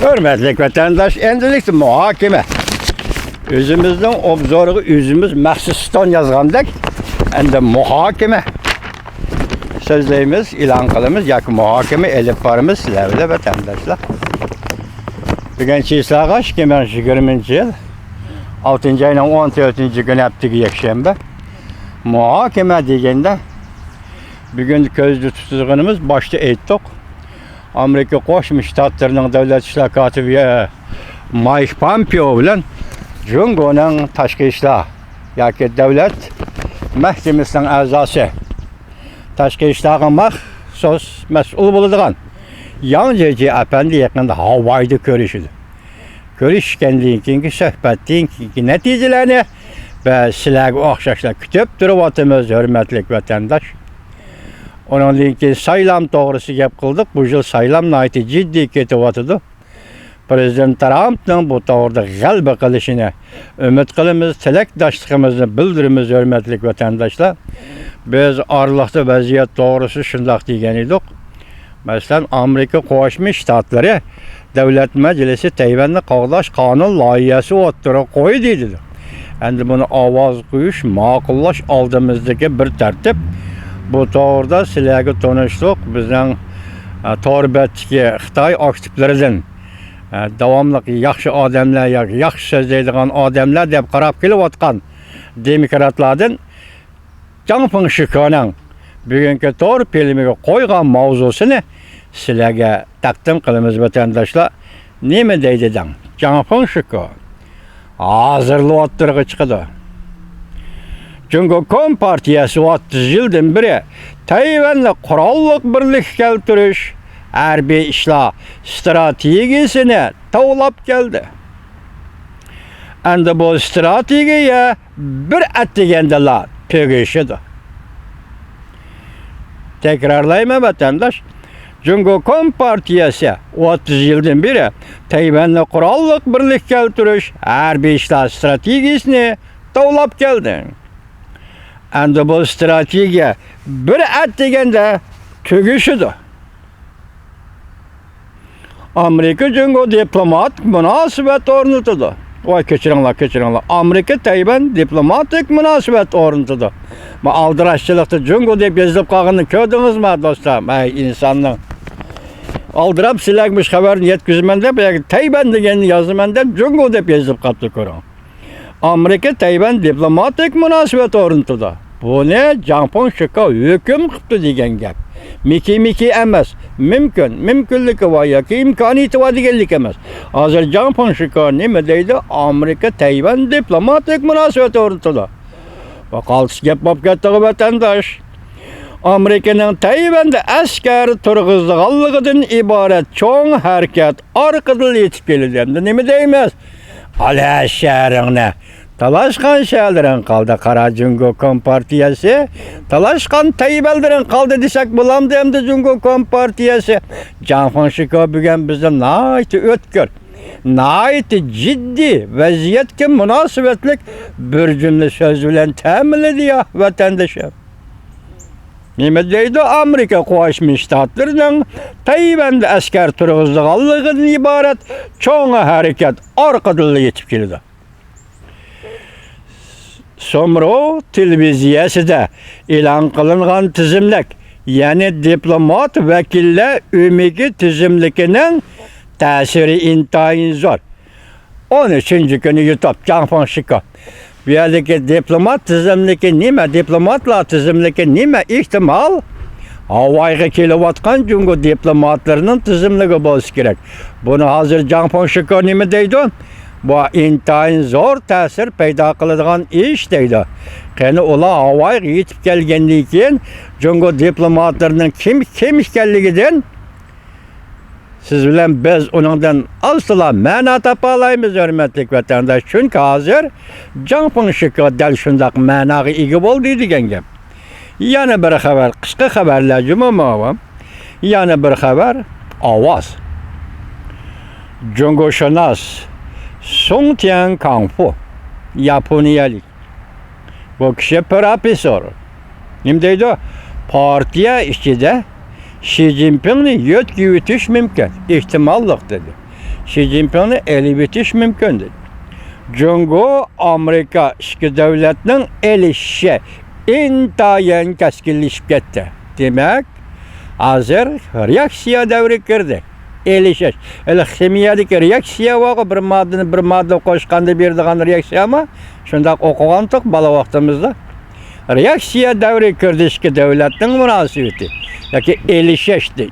Hürmetlik vatandaş, endilikli muhakeme. Özümüzün obzoru özümüz məxsusdan yazğandak, endi muhakeme. Sözleyimiz, ilan qılımız, yakı muhakeme elip barımız sizlerle vatandaşlar. Bugün çiğsağa 2020 yıl 6. ayının 14. günü heptiki yakşembe. Muhakeme degende bugün közlü tutduğumuz başta ettik. Amerika Qo'shma Shtatlarning davlat ishlar kotibi Mike Pompeo bilan Jungoning tashqi ishlar yoki davlat mahkamasining a'zosi tashqi ishlarga maxsus mas'ul bo'ladigan Yang Jiechi apandi yaqinda Havayda ko'rishdi. Ko'rishgandan keyingi suhbatdan keyingi natijalarni va sizlarga o'xshashlar kutib turibotimiz, hurmatli vatandosh. Ondan keyin saylam to'g'risi gap qildik. Bu yil saylam nihoyatda jiddiy ketyapti. Prezident Trumpning bu to'g'rida g'alaba qilishini umid qilamiz, tilakdoshligimizni bildiramiz, hurmatli vatandoshlar. Biz orliqda vaziyat to'g'risi shundoq degan edik. Masalan, Amerika Qo'shma Shtatlari Davlat Majlisi Tayvanni qo'g'dash qonun loyihasi o'ttirib qo'ydi dedi. Endi buni ovoz qo'yish, ma'qullash oldimizdagi bir tartib. Bu to'g'rida sizlarga tanishdik. Bizning to'rbatdagi Xitoy aktivlaridan davomli yaxshi odamlar, yaxshi so'zlaydigan odamlar deb qarab kelayotgan demokratlardan Zhang Fengshikoning bugungi to'g'ri filmiga qo'ygan mavzusini sizlarga taqdim qilamiz vatandoshlar. Nima deydi Zhang Fengshiko? Hozirli o'ttirg'i chiqdi. Jungo Kompartiyasi 30 yıldan beri Tayvan'la kurallık birlik keltiriş, harbiy ishlar strategiyasini tavlab keldi. Endi bu strategiya bir atdegandalar tegishidi. Tekrarlayman vatandaş. Jungo Kompartiyasi 30 yıldan beri Tayvan'la kurallık birlik keltiriş, harbiy ishlar strategiyasini tavlab keldi. Endi bu strategiya bir at deganda tugishidi. Amerika Jungo diplomatik munosabat o'rnatdi. Voy kechiringlar. Amerika Tayvan diplomatik munosabat o'rnatdi. Bu aldirashchilikda Jungo deb yozilib qolganini ko'rdingizmi do'stlar? Ey insonning aldirab sizlarga xabarni yetkazman deb Tayvan deganni yozaman deb Jungo deb yozilib qolibdi ko'ring. Amerika Tayvan diplomatik munosabat o'rnatdi. Bu ne? Zhang Fengshiko hukm qilibdi degan gap. Miki emas. Mumkinligi va yoki imkoniyati va deganlik emas. Hozir Zhang Fengshiko nima deydi? Amerika Tayvan diplomatik munosabat o'rnatdi. Va qaltis gap bo'lib ketdi vatandosh. Amerikaning Tayvanda askar turg'izganligidan iborat cho'ng harakat orqali yetib keldi. Endi nima deymiz? Ala sharingni talashgan shaharlaring qoldi. Qara Jungo Kompartiyasi talashgan Tayvanlaring qoldi desak bo'lamdi. Endi Jungo Kompartiyasi Zhang Fengshiko bugun bizning nihoyatda o'tkir, nihoyatda jiddiy vaziyatga munosabatlik bir jumla so'z bilan ta'minladi ya vatandoshlar. Nima deydi? Amerika Qo'shma Shtatlarining Tayvanda askar turg'izganligidan iborat cho'ng harakat orqali yetib keldi. Somro televiziyasida e'lon qilingan tizimlik, ya'ni diplomat vakillar umigi tizimligining ta'siri intayin zo'r. 13-kuni YouTube Zhang Fengshiko bu yerdagi diplomat tizimligi nima? Diplomatlar tizimligi nima? Ehtimol Havayga kelayotgan Jungo diplomatlarining tizimligi bo'lishi kerak. Buni hozir Zhang Fengshiko nima deydi? Bu intayin zo'r ta'sir paydo qiladigan ish deydi. Qani ular Havayga yetib kelgandan keyin Jungo diplomatlarining kim ekanligidan siz bilan biz uningdan asla ma'no topa olmaymiz, hurmatli vatandosh. Chunki hozir Zhang Fengshiko dal shundoq ma'noga ega bo'ldi degan gap. Yana bir xabar, qisqa xabarlar jumlaman. Yana bir xabar, ovoz. Jungoshunos Song Tian Kangfu, Yaponiyalik. Bu kishi professor. Nima deydi? Partiya ichida Xi Jinpingni yutib yutish mumkin, ehtimolliq dedi. Xi Jinpingni elib o'tish mumkin. Jungo Amerika ikki davlatning elishishi intayin keskinlashib ketdi. Demak, hozir reaksiya davri kirdi. Elishish. Kimyadagi reaksiya var, bir modda qo'shganda beradigan reaksiyami? Shunday o'qigandik bala vaqtimizda. Reaksiya davri kirdi ikki davlatning munosabati. Yoki elishishdi.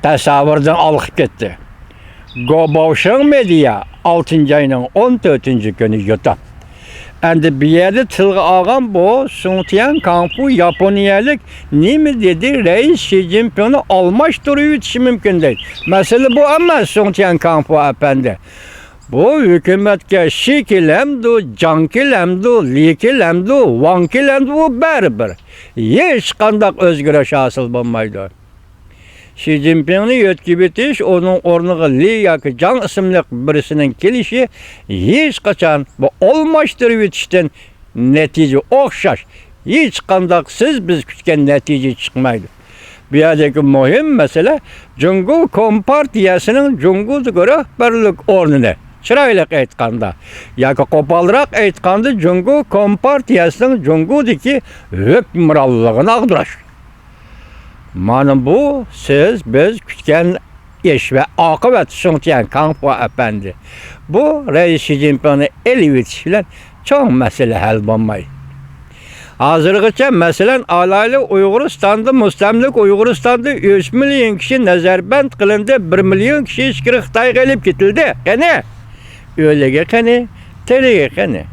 Tasavvurdan olib ketdi. Goboshin media 6 ayının 14 günü yutup. Endi bir yerde tilga algan bu Sun Kangfu Yaponiyalık nemi dedi reis Xi Jinping'i almashtırıp yetişi mümkün değil. Mesele bu ama Sun Kangfu efendi. Bu hükümetke Xi kilemdu, Can kilemdu, Li kilemdu, Wang kilemdu bu berber. Hiç kandak özgürlüğü hasıl bulmaydı. Xi Jinping'ni yetkib etish, onun o'rniga Li yoki Can ismli birisinin kelişi hiç qachon bu almashtirib etishdan natija o'xshash. Hiç qandaq siz biz kutgan natija chiqmaydi. Bu yerdagi muhim masala Jungo Kompartiyasining Jungo'dagi rahbarlik o'rnini chiroyli aytganda yoki qo'polroq aytganda Jungo Kompartiyasining Jungo'dagi hukmronligini ag'dirash. Mana bu siz biz kutgan ish ve akıbet Sun Kangfu efendi. Bu reis Xi Jinping'ni elib etish bilan çok mesele hal bo'lmaydi. Hozirgacha masalan alayli Uyg'uristonda mustamlik Uyg'uristonda 3 milyon kishi nazarband qilindi, 1 milyon kishi ichkari Xitoyga olib ketildi. Qani? O'liga qani? Tiliga qani?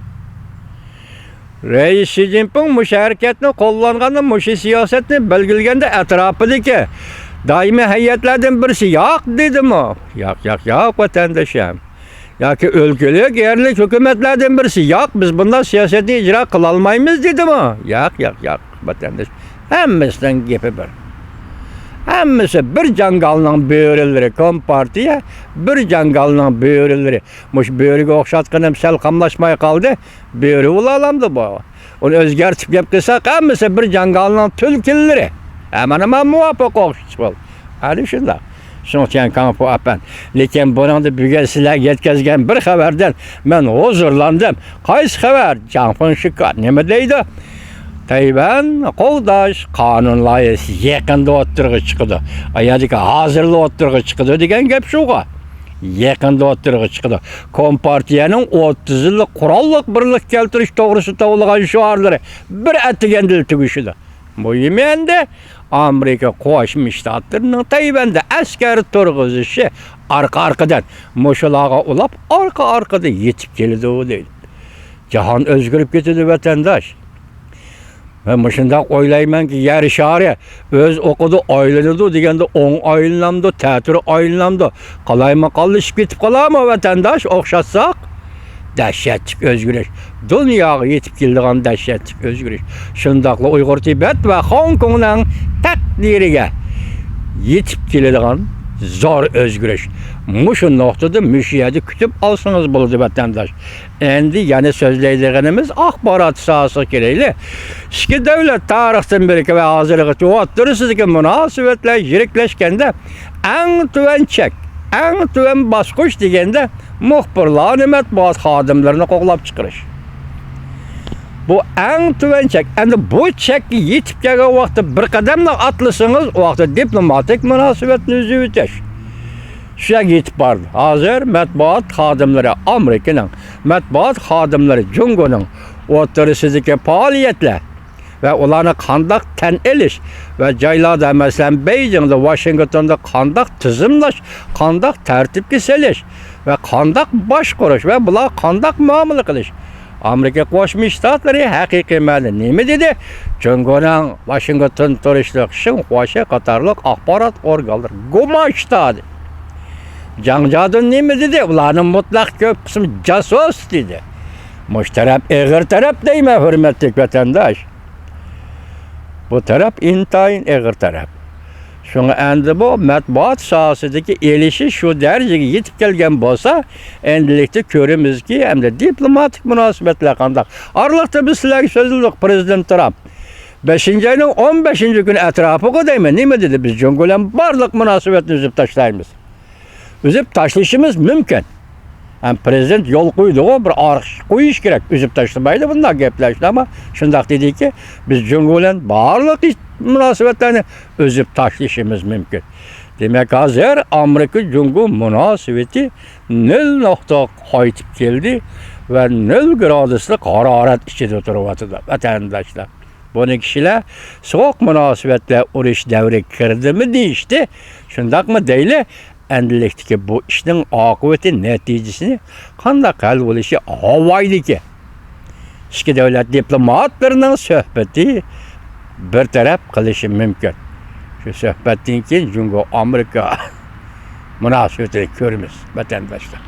Reis Xi Jinping mush harekatni qo'llanganda, mush siyosatni belgilaganda atrofidagi doimiy hay'atlardan birisi yo'q dedimi? Yo'q vatandoshim. Yoki o'lkalik, yerlik hukumatlardan birisi yo'q, biz bundan siyosatni ijro qila olmaymiz dedimi? Yo'q vatandosh. Hammasidan gapi bir. Hammasi bir jangalning bo'rileri Kompartiya, bir jangalning bo'rileri. Mush bo'riga o'xshatganim sal qamlashmay qoldi. Bo'ri bo'lalamdi bu. Uni o'zgartib gap qilsak, hammasi bir jangalning tulkillari. Mana muvaffaq o'xshash bo'ldi. Hali shunday. Sun Kangfu efendi. Lekin buningda bugun sizlarga yetkazgan bir xabardan men huzurlandim. Qaysi xabar? Janping Shikar nima deydi? Tayvan qo'llash qonun loyihasi yaqinda o'tirg'i chiqdi. Ayadiki hozirda o'tirg'i chiqdi degan gap shuga. Yaqinda o'tirg'i chiqdi. Kompartiyaning 30 yillik qurolliq birlik keltirish to'g'risida to'g'rigan shuarlari bir atgandil tugishidi. Bu yemenda Amerika Qo'shma Shtatlarining Tayvanda askar turg'izishi arqa-arqadan mushularga ulab arqa-arqada yetib keldi deydi. Jahon o'zgarib ketdi vatandosh. Ben şundan o'ylaymanki, yer shari o'z o'qidi, aylanadi deganda 10 aylanamdi, ta'tir aylanamdi. Qalayma qolishib ketib qolarmi vatandosh o'xshatsak? Dahshatli o'zgarish. Dunyoga yetib kelgan dahshatli o'zgarish. Shundaqla Uyg'ur Tibet va Hong Kongning taqdiriga yetib keladigan zor o'zgarish. Mushu nuqtada müşiyadi kutib olsangiz bo'ladi vatandosh. Endi yana so'zlaydiganimiz axborot sohasi kerakli. Ikki davlat tarixdan beri va hozirgacha o'rtasidagi munosabatlar yiriklashganda eng tuvan bosqich deganda muxbirlar matbuot xodimlarini qo'g'lab chiqarish. Bu eng tuvan chek. Endi bu chekka yetib kelgan vaqtda bir qadamla atlasangiz, o vaqtda diplomatik munosabatni uzib o'tish. Şuya yetib bordi. Hozir matbuot xodimlari Amerikaning, matbuot xodimlari Jungoning o'rtasidagi faoliyatlar va ularni qandaq tan elish va joylarda masalan Beijingda, Washingtonda qandaq tizimlash, qandaq tartibga solish va qandaq boshqarish va bular qandaq muomala qilish. Amerika Qo'shma Shtatlari haqiqiy ma'noda nima dedi? Jungoning Washington turishlik Xinhua qatorliq axborot organlari gumonlanadi. Jangjadın nima dedi? Ularning mutlaq ko'p qismi jasus dedi. Mush taraf eg'ir taraf deyman, hurmatli vatandosh. Bu taraf intayin eg'ir taraf. Shunga endi bu matbuot sohasidagi elishi shu darajaga yetib kelgan bo'lsa, endilikda ko'ramizki, hamda diplomatik munosabatlar qanday. Oraliqda biz sizlarga so'zladik prezident Trump 5-oyning 15-kuni atrofiga deyman, nima dedi? Biz Jungo bilan barliq munosabatni uzib tashlaymiz. üzüp taşlaşımız mümkün. Yani prezident yol koydu o bir arış koyuş gerek. Üzüp taşlamaydı bunlar gepleşti ama şundak dedi ki biz Cumhur'un bağırlık münasebetlerini üzüp taşlaşımız mümkün. Demek hazır Amerika Cumhur münasebeti 0 nokta kayıtıp geldi ve 0 graduslık hararet içinde oturuyordu vatandaşlar. Bunu kişiler soğuk münasebetle uğraş devre kirdi mi deyişti. Şundak mı değil? Endilikti ki bu işin akıbeti neticesini kandak hal oluşu havaydı ki. İki devlet diplomatlarının sohbeti bir taraf kılışı mümkün. Şu sohbetin ki Cumhur Amerika münasebetini görmüş vatandaşlar.